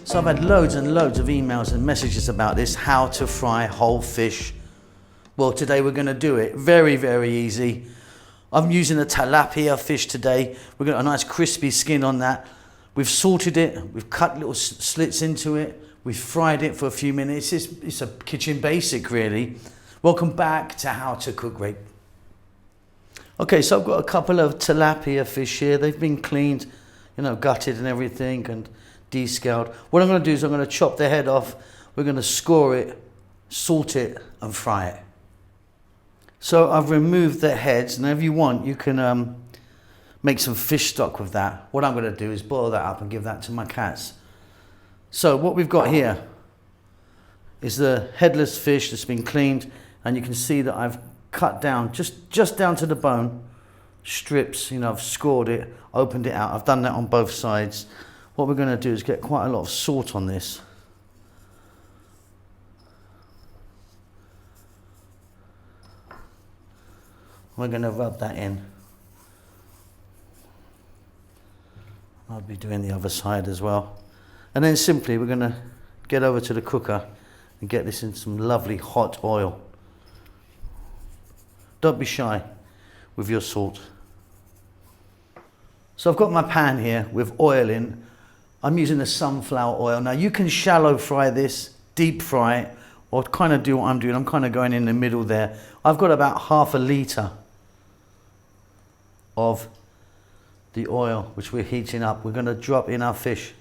So I've had loads and loads of emails and messages about this, how to fry whole fish. Well, today we're going to do it. Very, very easy. I'm using a tilapia fish today. We've got a nice crispy skin on that. We've salted it. We've cut little slits into it. We've fried it for a few minutes. It's a kitchen basic, really. Welcome back to How to Cook Great. Okay, so I've got a couple of tilapia fish here. They've been cleaned, you know, gutted and everything, and descaled. What I'm going to do is I'm going to chop the head off. We're going to score it, salt it, and fry it. So I've removed the heads, and if you want, you can make some fish stock with that. What I'm going to do is boil that up and give that to my cats. So what we've got here is the headless fish that's been cleaned, and you can see that I've cut down, just down to the bone, strips, you know, I've scored it, opened it out. I've done that on both sides. What we're going to do is get quite a lot of salt on this. We're going to rub that in. I'll be doing the other side as well. And then simply we're going to get over to the cooker and get this in some lovely hot oil. Don't be shy with your salt. So I've got my pan here with oil in. I'm using the sunflower oil. Now you can shallow fry this, deep fry it, or kind of do what I'm doing. I'm kind of going in the middle there. I've got about half a litre of the oil, which we're heating up. We're going to drop in our fish.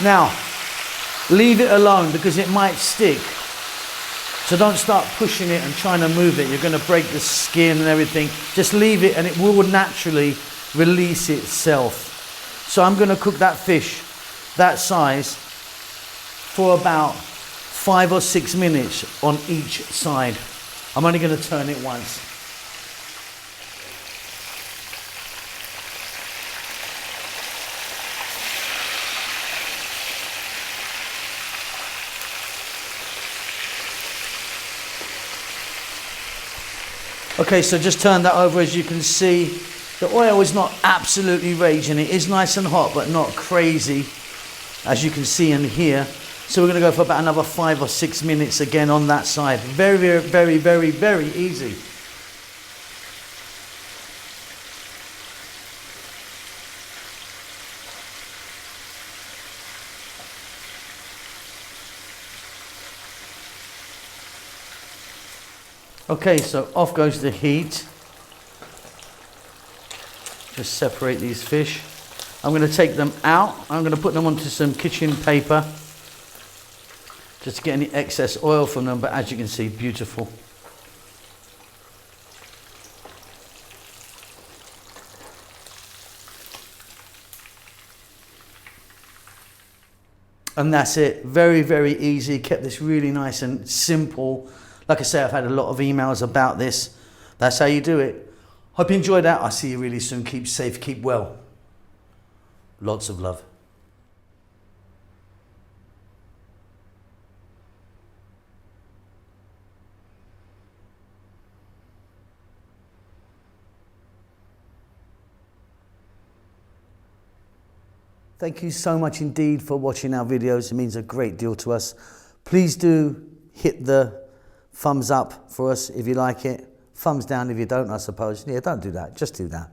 Now, leave it alone because it might stick. So don't start pushing it and trying to move it. You're going to break the skin and everything. Just leave it and it will naturally release itself. So I'm going to cook that fish that size for about 5 or 6 minutes on each side. I'm only going to turn it once. Okay, so just turn that over. As you can see, the oil is not absolutely raging. It is nice and hot, but not crazy, as you can see in here. So we're going to go for about another 5 or 6 minutes again on that side. Very, very, very, very, very easy. Okay, so off goes the heat. Just separate these fish. I'm going to take them out. I'm going to put them onto some kitchen paper just to get any excess oil from them, but as you can see, beautiful. And that's it. Very, very easy. Kept this really nice and simple. Like I say, I've had a lot of emails about this. That's how you do it. Hope you enjoyed that. I'll see you really soon. Keep safe, keep well. Lots of love. Thank you so much indeed for watching our videos. It means a great deal to us. Please do hit the thumbs up for us if you like it. Thumbs down if you don't, I suppose. Yeah, don't do that. Just do that.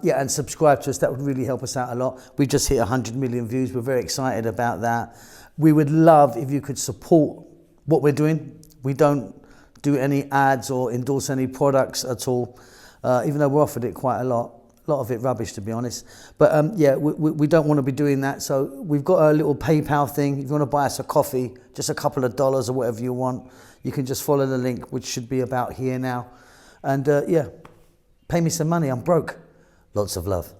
Yeah, and subscribe to us. That would really help us out a lot. We just hit 100 million views. We're very excited about that. We would love if you could support what we're doing. We don't do any ads or endorse any products at all, even though we're offered it quite a lot. A lot of it rubbish, to be honest. But yeah, we don't want to be doing that. So we've got a little PayPal thing. If you want to buy us a coffee, just a couple of dollars or whatever you want, you can just follow the link, which should be about here now. And yeah, pay me some money. I'm broke. Lots of love.